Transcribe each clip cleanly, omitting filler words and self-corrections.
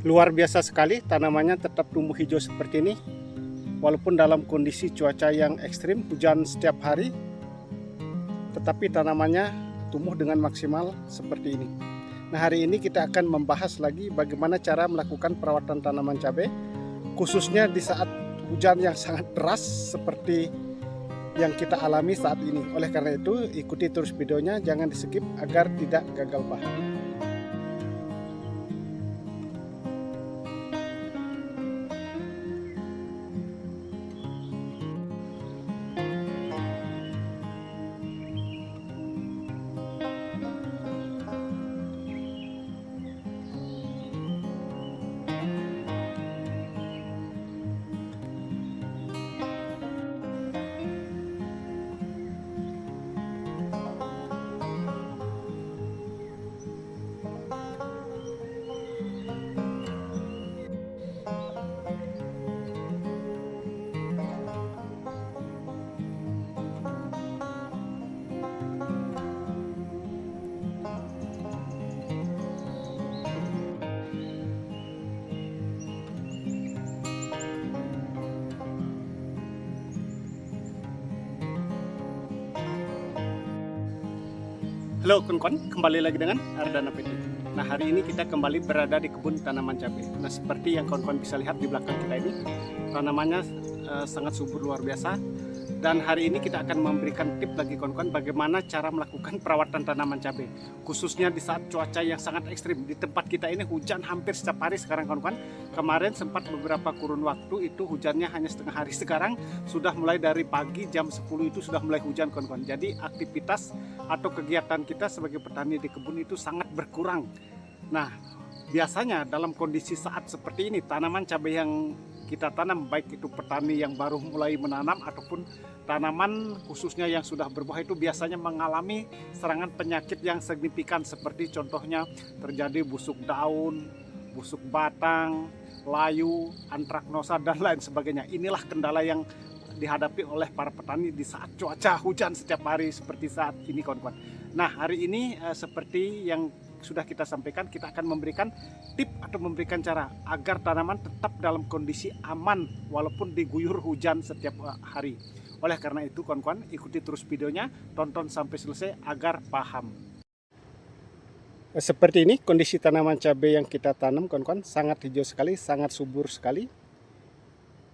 Luar biasa sekali, tanamannya tetap tumbuh hijau seperti ini. Walaupun dalam kondisi cuaca yang ekstrim, hujan setiap hari, tetapi tanamannya tumbuh dengan maksimal seperti ini. Nah, hari ini kita akan membahas lagi bagaimana cara melakukan perawatan tanaman cabai, khususnya di saat hujan yang sangat deras seperti yang kita alami saat ini. Oleh karena itu, ikuti terus videonya, jangan di-skip agar tidak gagal paham. Halo kawan-kawan, kembali lagi dengan Ardana PT. Nah, hari ini kita kembali berada di kebun tanaman cabai. Nah, seperti yang kawan-kawan bisa lihat di belakang kita ini, tanamannya sangat subur luar biasa. Dan hari ini kita akan memberikan tip lagi kawan-kawan bagaimana cara melakukan perawatan tanaman cabai, khususnya di saat cuaca yang sangat ekstrim. Di tempat kita ini hujan hampir setiap hari sekarang kawan-kawan. Kemarin sempat beberapa kurun waktu itu hujannya hanya setengah hari. Sekarang sudah mulai dari pagi jam 10 itu sudah mulai hujan kawan-kawan. Jadi aktivitas atau kegiatan kita sebagai petani di kebun itu sangat berkurang. Nah, biasanya dalam kondisi saat seperti ini, tanaman cabai yang kita tanam, baik itu petani yang baru mulai menanam ataupun tanaman khususnya yang sudah berbuah, itu biasanya mengalami serangan penyakit yang signifikan, seperti contohnya terjadi busuk daun, busuk batang, layu, antraknosa, dan lain sebagainya. Inilah kendala yang dihadapi oleh para petani di saat cuaca hujan setiap hari seperti saat ini kawan-kawan. Nah, hari ini seperti yang sudah kita sampaikan, kita akan memberikan tip atau memberikan cara agar tanaman tetap dalam kondisi aman walaupun diguyur hujan setiap hari. Oleh karena itu kawan-kawan, ikuti terus videonya, tonton sampai selesai agar paham. Seperti ini kondisi tanaman cabai yang kita tanam kawan-kawan, sangat hijau sekali, sangat subur sekali.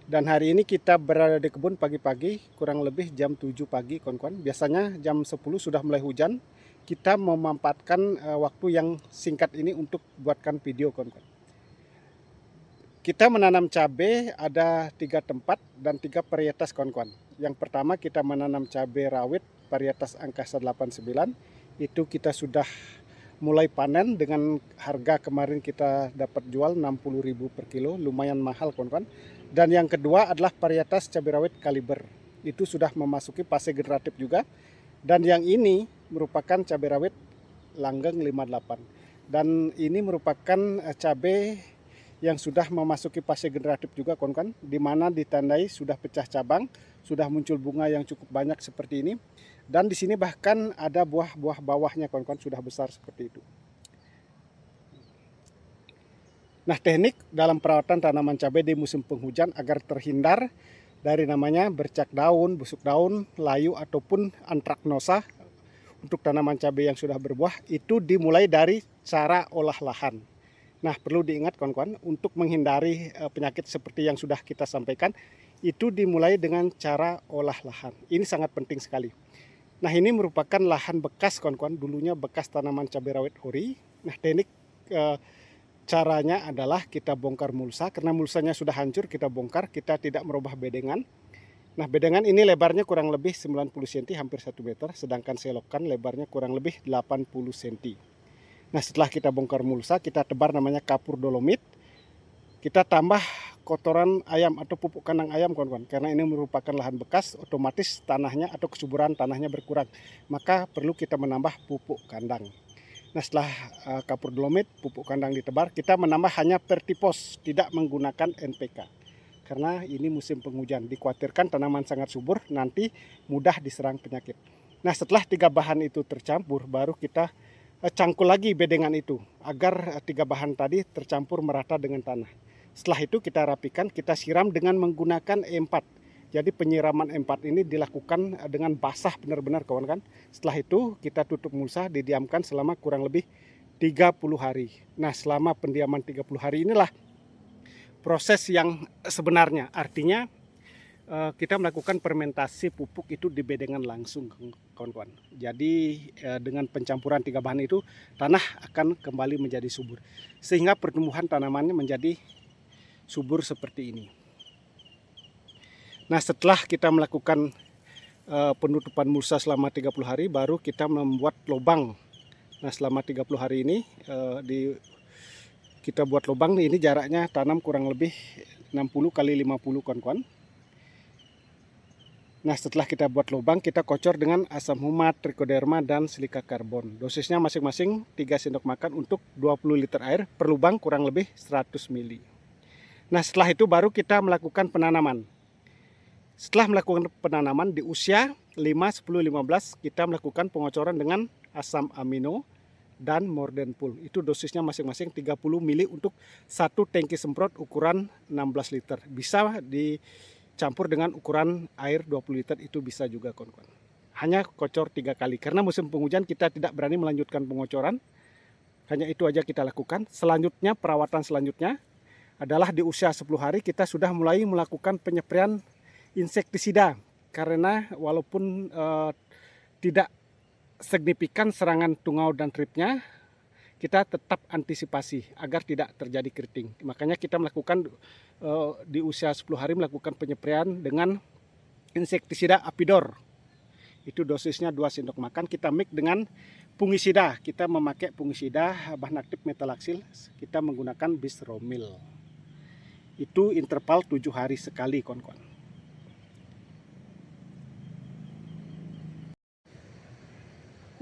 Dan hari ini kita berada di kebun pagi-pagi, kurang lebih jam 7 pagi kawan-kawan. Biasanya jam 10 sudah mulai hujan. Kita memanfaatkan waktu yang singkat ini untuk buatkan video kawan-kawan. Kita menanam cabai ada 3 tempat dan 3 varietas kawan-kawan. Yang pertama kita menanam cabai rawit varietas angkasa 89. Itu kita sudah mulai panen dengan harga kemarin kita dapat jual 60.000 per kilo, lumayan mahal kawan-kawan. Dan yang kedua adalah varietas cabai rawit kaliber. Itu sudah memasuki fase generatif juga. Dan yang ini merupakan cabai rawit langgeng 58. Dan ini merupakan cabai yang sudah memasuki fase generatif juga kawan-kawan, di mana ditandai sudah pecah cabang, sudah muncul bunga yang cukup banyak seperti ini. Dan di sini bahkan ada buah-buah bawahnya kawan-kawan sudah besar seperti itu. Nah, teknik dalam perawatan tanaman cabai di musim penghujan agar terhindar dari namanya bercak daun, busuk daun, layu ataupun antraknosa untuk tanaman cabai yang sudah berbuah, itu dimulai dari cara olah lahan. Nah, perlu diingat kawan-kawan, untuk menghindari penyakit seperti yang sudah kita sampaikan, itu dimulai dengan cara olah lahan. Ini sangat penting sekali. Nah, ini merupakan lahan bekas kawan-kawan, dulunya bekas tanaman cabai rawit ori. Nah, teknik caranya adalah kita bongkar mulsa, karena mulsanya sudah hancur, kita bongkar, kita tidak merubah bedengan. Nah, bedengan ini lebarnya kurang lebih 90 cm, hampir 1 meter, sedangkan selokan lebarnya kurang lebih 80 cm. Nah, setelah kita bongkar mulsa, kita tebar namanya kapur dolomit. Kita tambah kotoran ayam atau pupuk kandang ayam kawan-kawan, karena ini merupakan lahan bekas, otomatis tanahnya atau kesuburan tanahnya berkurang. Maka perlu kita menambah pupuk kandang. Nah, setelah kapur dolomit, pupuk kandang ditebar, kita menambah hanya pertipos, tidak menggunakan NPK. Karena ini musim penghujan, dikhawatirkan tanaman sangat subur, nanti mudah diserang penyakit. Nah, setelah 3 bahan itu tercampur, baru kita cangkul lagi bedengan itu agar 3 bahan tadi tercampur merata dengan tanah. Setelah itu kita rapikan, kita siram dengan menggunakan E4. Jadi penyiraman E4 ini dilakukan dengan basah benar-benar kawan kan. Setelah itu kita tutup mulsa, didiamkan selama kurang lebih 30 hari. Nah, selama pendiaman 30 hari inilah proses yang sebenarnya. Artinya kita melakukan fermentasi pupuk itu di bedengan langsung, kawan-kawan. Jadi dengan pencampuran 3 bahan itu, tanah akan kembali menjadi subur, sehingga pertumbuhan tanamannya menjadi subur seperti ini. Nah, setelah kita melakukan penutupan mulsa selama 30 hari, baru kita membuat lubang. Nah, selama 30 hari ini kita buat lubang. Ini jaraknya tanam kurang lebih 60 kali 50, kawan-kawan. Nah, setelah kita buat lubang, kita kocor dengan asam humat, trichoderma, dan silika karbon. Dosisnya masing-masing 3 sendok makan untuk 20 liter air per lubang, kurang lebih 100 ml. Nah, setelah itu baru kita melakukan penanaman. Setelah melakukan penanaman di usia 5, 10, 15, kita melakukan pengocoran dengan asam amino dan Mordenpul. Itu dosisnya masing-masing 30 ml untuk 1 tangki semprot ukuran 16 liter. Bisa dicampur dengan ukuran air 20 liter, itu bisa juga, kawan-kawan. Hanya kocor 3 kali. Karena musim penghujan kita tidak berani melanjutkan pengocoran. Hanya itu aja kita lakukan. Selanjutnya, perawatan selanjutnya adalah di usia 10 hari kita sudah mulai melakukan penyempraian insektisida. Karena walaupun tidak signifikan serangan tungau dan tripnya, kita tetap antisipasi agar tidak terjadi keriting. Makanya kita melakukan di usia 10 hari melakukan penyempraian dengan insektisida Apidor. Itu dosisnya 2 sendok makan. Kita mix dengan fungisida. Kita memakai fungisida bahan aktif metalaksil. Kita menggunakan Bisromil. Itu interval 7 hari sekali, kawan-kawan.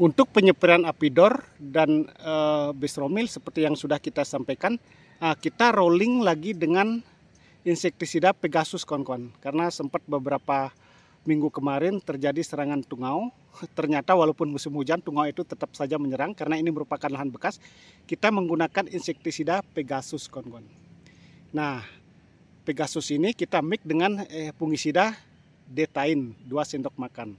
Untuk penyempraian Apidor dan Bisromil seperti yang sudah kita sampaikan, kita rolling lagi dengan insektisida Pegasus, kawan-kawan. Karena sempat beberapa minggu kemarin terjadi serangan tungau. Ternyata walaupun musim hujan, tungau itu tetap saja menyerang karena ini merupakan lahan bekas. Kita menggunakan insektisida Pegasus, kawan-kawan. Nah, Pegasus ini kita mix dengan fungisida Detain 2 sendok makan.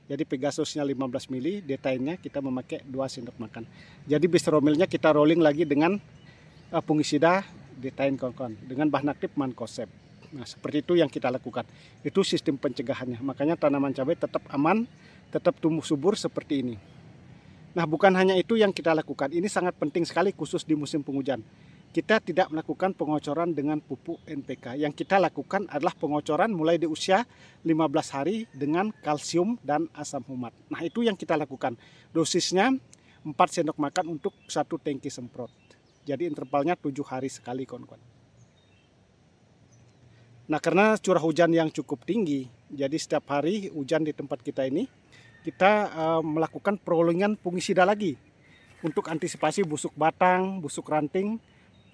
Jadi Pegasusnya 15 ml, Detainnya kita memakai 2 sendok makan. Jadi Bisromilnya kita rolling lagi dengan fungisida Detain, kawan-kawan, dengan bahan aktif Mancozeb. Nah, seperti itu yang kita lakukan. Itu sistem pencegahannya. Makanya tanaman cabai tetap aman, tetap tumbuh subur seperti ini. Nah, bukan hanya itu yang kita lakukan. Ini sangat penting sekali khusus di musim penghujan. Kita tidak melakukan pengocoran dengan pupuk NPK. Yang kita lakukan adalah pengocoran mulai di usia 15 hari dengan kalsium dan asam humat. Nah, itu yang kita lakukan. Dosisnya 4 sendok makan untuk 1 tangki semprot. Jadi intervalnya 7 hari sekali, kawan-kawan. Nah, karena curah hujan yang cukup tinggi, jadi setiap hari hujan di tempat kita ini, kita melakukan perolongan fungisida lagi untuk antisipasi busuk batang, busuk ranting,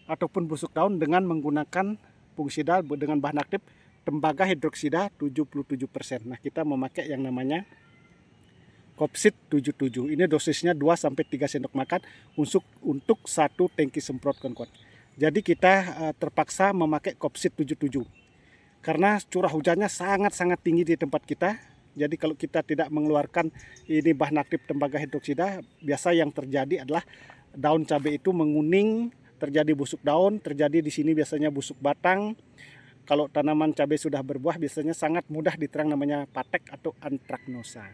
ataupun busuk daun dengan menggunakan fungisida dengan bahan aktif tembaga hidroksida 77%. Nah, kita memakai yang namanya Kopsid 77. Ini dosisnya 2-3 sendok makan untuk 1 tangki semprot, kawan-kawan. Jadi kita terpaksa memakai Kopsid 77 karena curah hujannya sangat-sangat tinggi di tempat kita. Jadi kalau kita tidak mengeluarkan ini bahan aktif tembaga hidroksida, biasa yang terjadi adalah daun cabai itu menguning, terjadi busuk daun, terjadi di sini biasanya busuk batang. Kalau tanaman cabai sudah berbuah biasanya sangat mudah diterang namanya patek atau antraknosa.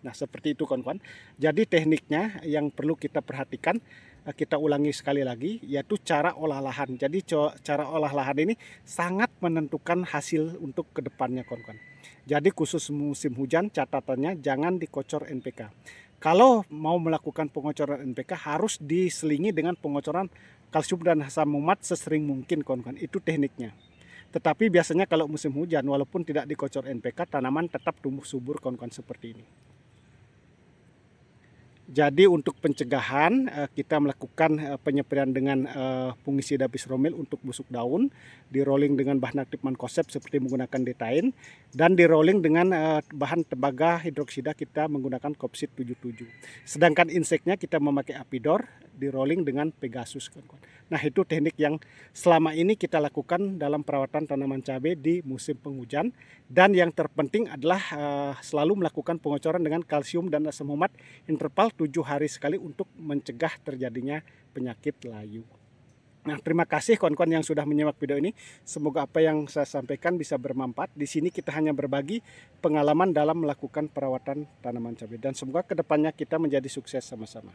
Nah, seperti itu, kawan-kawan. Jadi tekniknya yang perlu kita perhatikan, kita ulangi sekali lagi, yaitu cara olah lahan. Jadi cara olah lahan ini sangat menentukan hasil untuk kedepannya, kawan-kawan. Jadi khusus musim hujan catatannya jangan dikocor NPK. Kalau mau melakukan pengocoran NPK harus diselingi dengan pengocoran kalsium dan asam humat sesering mungkin, kawan-kawan. Itu tekniknya. Tetapi biasanya kalau musim hujan walaupun tidak dikocor NPK, tanaman tetap tumbuh subur, kawan-kawan, seperti ini. Jadi untuk pencegahan kita melakukan penyepraian dengan fungisida bisromil untuk busuk daun, di rolling dengan bahan aktif mankoseb seperti menggunakan detain, dan di rolling dengan bahan tembaga hidroksida kita menggunakan kopsid 77. Sedangkan inseknya kita memakai apidor, di rolling dengan pegasus, kawan-kawan. Nah, itu teknik yang selama ini kita lakukan dalam perawatan tanaman cabai di musim penghujan, dan yang terpenting adalah selalu melakukan pengocoran dengan kalsium dan asam humat interval 7 hari sekali untuk mencegah terjadinya penyakit layu. Nah, terima kasih kawan-kawan yang sudah menyimak video ini. Semoga apa yang saya sampaikan bisa bermanfaat. Di sini kita hanya berbagi pengalaman dalam melakukan perawatan tanaman cabai, dan semoga kedepannya kita menjadi sukses sama-sama.